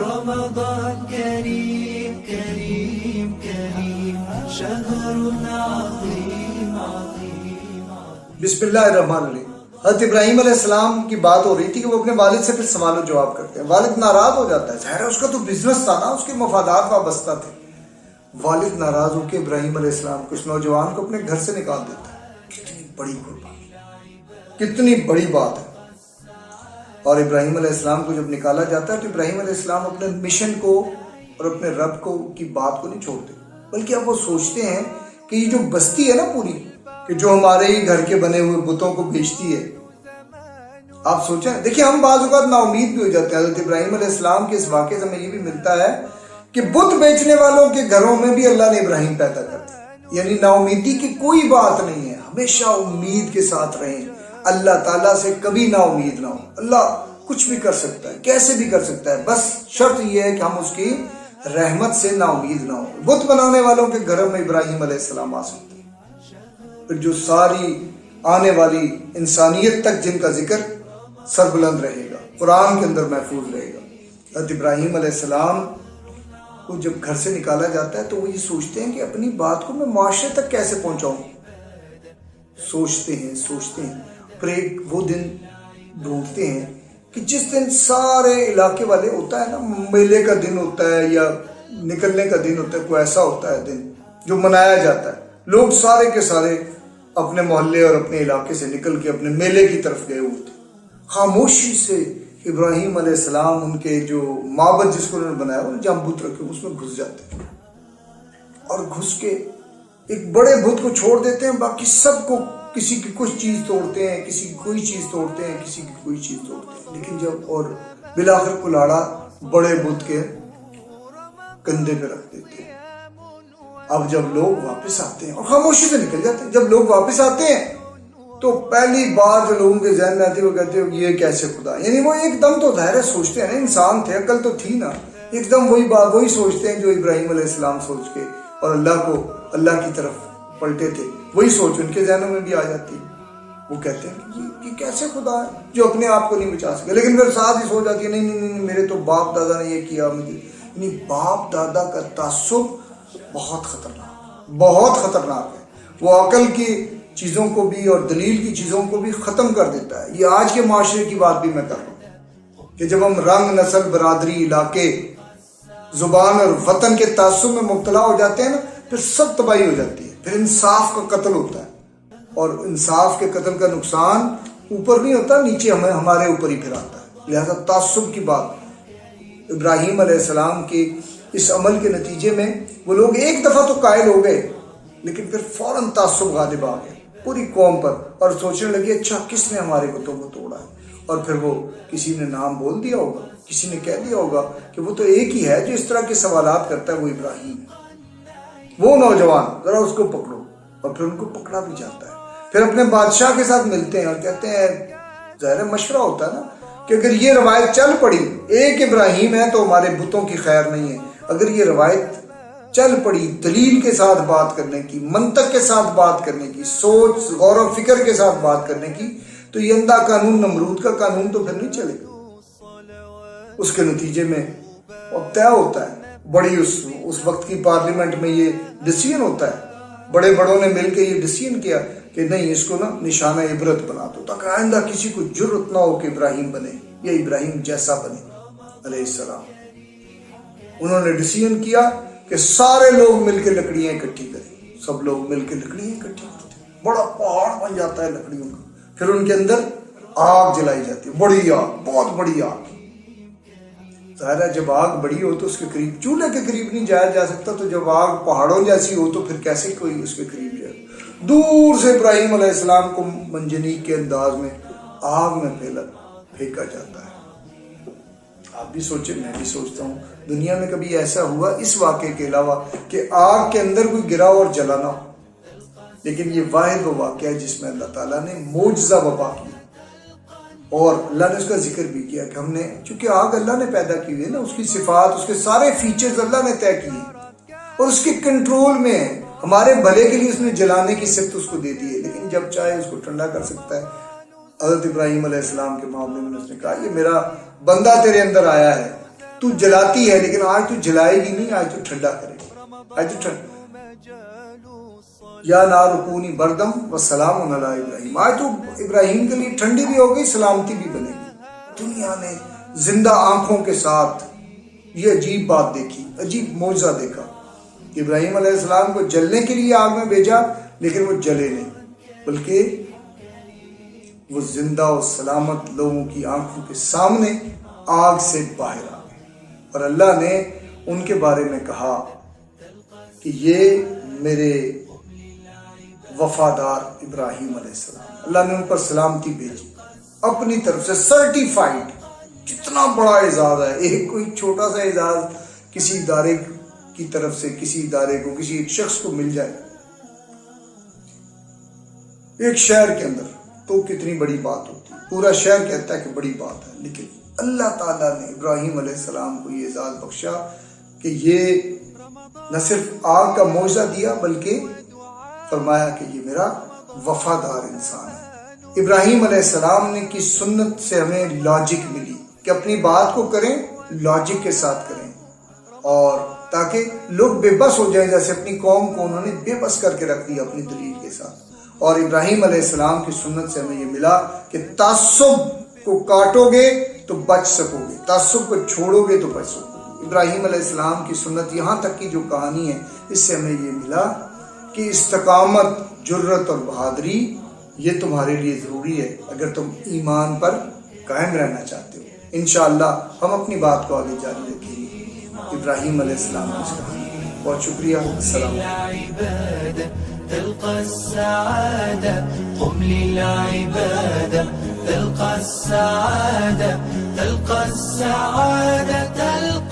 رمضان كريم كريم كريم شهر عظيم عظيم. بسم اللہ الرحمن الرحیم. حضرت ابراہیم علیہ السلام کی بات ہو رہی تھی کہ وہ اپنے والد سے پھر سوال و جواب کرتے ہیں. والد ناراض ہو جاتا ہے، ظاہر ہے اس کا تو بزنس تھا نا، اس کے مفادات وابستہ تھے. والد ناراض ہو کے ابراہیم علیہ السلام کچھ نوجوان کو اپنے گھر سے نکال دیتا ہے. کتنی بڑی قربانی، کتنی بڑی بات ہے. اور ابراہیم علیہ السلام کو جب نکالا جاتا ہے تو ابراہیم علیہ السلام اپنے مشن کو اور اپنے رب کو کی بات کو نہیں چھوڑتے، بلکہ اب وہ سوچتے ہیں کہ یہ جو بستی ہے نا پوری، کہ جو ہمارے ہی گھر کے بنے ہوئے بتوں کو بیچتی ہے. آپ سوچیں، دیکھیں ہم بعض اوقات نا امید بھی ہو جاتے ہیں. حضرت ابراہیم علیہ السلام کے اس واقعے سے ہمیں یہ بھی ملتا ہے کہ بت بیچنے والوں کے گھروں میں بھی اللہ نے ابراہیم پیدا کر دیا. یعنی نا امیدی کی کوئی بات نہیں ہے، ہمیشہ امید کے ساتھ رہیں. اللہ تعالیٰ سے کبھی نا امید نہ ہو. اللہ کچھ بھی کر سکتا ہے، کیسے بھی کر سکتا ہے، بس شرط یہ ہے کہ ہم اس کی رحمت سے نا امید نہ ہو. بت بنانے والوں کے گھروں میں ابراہیم علیہ السلام آ سکتے ہیں، پھر جو ساری آنے والی انسانیت تک جن کا ذکر سربلند رہے گا، قرآن کے اندر محفوظ رہے گا. حضرت ابراہیم علیہ السلام کو جب گھر سے نکالا جاتا ہے تو وہ یہ سوچتے ہیں کہ اپنی بات کو میں معاشرے تک کیسے پہنچاؤں. سوچتے ہیں پھر ایک وہ دن ڈھونڈتے ہیں کہ جس دن سارے علاقے والے، ہوتا ہے نا میلے کا دن ہوتا ہے یا نکلنے کا دن ہوتا ہے، کوئی ایسا ہوتا ہے دن جو منایا جاتا ہے. لوگ سارے کے سارے اپنے محلے اور اپنے علاقے سے نکل کے اپنے میلے کی طرف گئے ہوتے. خاموشی سے ابراہیم علیہ السلام ان کے جو معبد جس کو انہوں نے بنایا وہ جہاں بت رکھے اس میں گھس جاتے ہیں اور گھس کے ایک بڑے بت کو چھوڑ دیتے ہیں. باقی سب کو، کسی کی کچھ چیز توڑتے ہیں، کسی کی کوئی چیز توڑتے ہیں، کسی کی کوئی چیز توڑتے ہیں. لیکن جب اور بالآخر کلاڑا بڑے بت کے کندھے پہ رکھ دیتے ہیں. اب جب لوگ واپس آتے ہیں اور خاموشی سے نکل جاتے ہیں، جب لوگ واپس آتے ہیں تو پہلی بات جو لوگوں کے ذہن میں آتی ہے وہ کہتے ہیں یہ کیسے خدا. یعنی وہ ایک دم تو ظاہر ہے سوچتے ہیں نا، انسان تھے، عقل تو تھی نا، ایک دم وہی بات وہی سوچتے ہیں جو ابراہیم علیہ السلام سوچ کے اور اللہ کی طرف پلٹے تھے، وہی سوچ ان کے ذہنوں میں بھی آ جاتی ہے. وہ کہتے ہیں کہ یہ کیسے خدا ہے جو اپنے آپ کو نہیں بچا سکے. لیکن پھر ساتھ ہی سوچ جاتی ہے نہیں میرے تو باپ دادا نے یہ کیا. مجھے یعنی باپ دادا کا تعصب بہت خطرناک ہے. وہ عقل کی چیزوں کو بھی اور دلیل کی چیزوں کو بھی ختم کر دیتا ہے. یہ آج کے معاشرے کی بات بھی میں کر رہا ہوں کہ جب ہم رنگ، نسل، برادری، علاقے، زبان اور وطن کے تعصب میں مبتلا ہو جاتے ہیں نا، پھر سب تباہی ہو جاتی ہے. پھر انصاف کا قتل ہوتا ہے اور انصاف کے قتل کا نقصان اوپر نہیں ہوتا، نیچے ہمارے اوپر ہی پھر آتا ہے. لہذا تعصب کی بات ابراہیم علیہ السلام کے اس عمل کے نتیجے میں وہ لوگ ایک دفعہ تو قائل ہو گئے، لیکن پھر فوراً تعصب غالب آ گیا پوری قوم پر اور سوچنے لگے اچھا کس نے ہمارے بتوں کو توڑا ہے. اور پھر وہ کسی نے نام بول دیا ہوگا، کسی نے کہہ دیا ہوگا کہ وہ تو ایک ہی ہے جو اس طرح کے سوالات کرتا ہے، وہ ابراہیم ہے. وہ نوجوان ذرا اس کو پکڑو، اور پھر ان کو پکڑا بھی جاتا ہے. پھر اپنے بادشاہ کے ساتھ ملتے ہیں اور کہتے ہیں، ظاہر مشورہ ہوتا ہے نا کہ اگر یہ روایت چل پڑی ایک ابراہیم ہے تو ہمارے بتوں کی خیر نہیں ہے. اگر یہ روایت چل پڑی دلیل کے ساتھ بات کرنے کی، منطق کے ساتھ بات کرنے کی، سوچ، غور و فکر کے ساتھ بات کرنے کی، تو یہ اندھا قانون، نمرود کا قانون تو پھر نہیں چلے گا. اس کے نتیجے میں طے ہوتا ہے بڑی اس وقت کی پارلیمنٹ میں یہ ڈیسیژن ہوتا ہے. بڑے بڑوں نے مل کے یہ ڈیسیژن کیا کہ نہیں اس کو نا نشانہ عبرت بنا دو تاکہ آئندہ کسی کو جرأت نہ ہو کہ ابراہیم بنے یا ابراہیم جیسا بنے علیہ السلام. انہوں نے ڈیسیژن کیا کہ سارے لوگ مل کے لکڑیاں اکٹھی کریں. سب لوگ مل کے لکڑیاں اکٹھی کرتے ہیں، بڑا پہاڑ بن جاتا ہے لکڑیوں کا. پھر ان کے اندر آگ جلائی جاتی ہے، بڑی آگ، بہت بڑی آگ. ظاہر ہے جب آگ بڑی ہو تو اس کے قریب، چولہے کے قریب نہیں جایا جا سکتا، تو جب آگ پہاڑوں جیسی ہو تو پھر کیسے کوئی اس کے قریب جائے. دور سے ابراہیم علیہ السلام کو منجنیق کے انداز میں آگ میں پھینکا جاتا ہے. آپ بھی سوچیں، میں بھی سوچتا ہوں، دنیا میں کبھی ایسا ہوا اس واقعے کے علاوہ کہ آگ کے اندر کوئی گرا اور جلانا ہو؟ لیکن یہ واحد وہ واقعہ ہے جس میں اللہ تعالیٰ نے معجزہ وبا کیا اور اللہ نے اس کا ذکر بھی کیا کہ ہم نے، چونکہ آگ اللہ نے پیدا کی ہوئی ہے نا، اس کی صفات، اس کے سارے فیچرز اللہ نے طے کیے اور اس کے کنٹرول میں ہے. ہمارے بھلے کے لیے اس نے جلانے کی صفت اس کو دے دی ہے، لیکن جب چاہے اس کو ٹھنڈا کر سکتا ہے. حضرت ابراہیم علیہ السلام کے معاملے میں اس نے کہا یہ میرا بندہ تیرے اندر آیا ہے تو جلاتی ہے لیکن آج تو جلائے گی نہیں، آج تو ٹھنڈا کرے گی. آج تو یا نار کونی بردم و سلام علی ابراہیم، آج تو ابراہیم کے لیے ٹھنڈی بھی ہو گئی، سلامتی بھی بنے گی. دنیا نے زندہ آنکھوں کے ساتھ یہ عجیب بات دیکھی، عجیب معجزہ دیکھا. ابراہیم علیہ السلام کو جلنے کے لیے آگ میں بھیجا لیکن وہ جلے نہیں، بلکہ وہ زندہ و سلامت لوگوں کی آنکھوں کے سامنے آگ سے باہر آ گئے. اور اللہ نے ان کے بارے میں کہا کہ یہ میرے وفادار ابراہیم علیہ السلام، اللہ نے ان پر سلامتی بھیجی اپنی طرف سے سرٹیفائیڈ. کتنا بڑا اعزاز ہے، ایک کوئی چھوٹا سا اعزاز کسی ادارے کی طرف سے کسی ادارے کو، کسی ایک شخص کو مل جائے ایک شہر کے اندر تو کتنی بڑی بات ہوتی ہے، پورا شہر کہتا ہے کہ بڑی بات ہے. لیکن اللہ تعالیٰ نے ابراہیم علیہ السلام کو یہ اعزاز بخشا کہ یہ نہ صرف آگ کا معجزہ دیا بلکہ فرمایا کہ یہ میرا وفادار انسان ہے. ابراہیم علیہ السلام نے کی سنت سے ہمیں لاجک ملی کہ اپنی بات کو کریں، لاجک کے ساتھ کریں، اور تاکہ لوگ بے بس ہو جائیں، جیسے اپنی قوم کو انہوں نے بے بس کر کے رکھ دیا اپنی دلیل کے ساتھ. اور ابراہیم علیہ السلام کی سنت سے ہمیں یہ ملا کہ تعصب کو کاٹو گے تو بچ سکو گے، تعصب کو چھوڑو گے تو بچ سکو گے. ابراہیم علیہ السلام کی سنت، یہاں تک کی جو کہانی ہے، اس سے ہمیں یہ ملا کہ استقامت، جرت اور بہادری یہ تمہارے لیے ضروری ہے اگر تم ایمان پر قائم رہنا چاہتے ہو. انشاءاللہ ہم اپنی بات کو آگے جاری رکھیں گے. ابراہیم علیہ السلام کی اس کہانی. بہت شکریہ. السلام علیکم. تلقى السعادة، قم للعبادة تلقى السعادة، تلقى السعادة، تلقى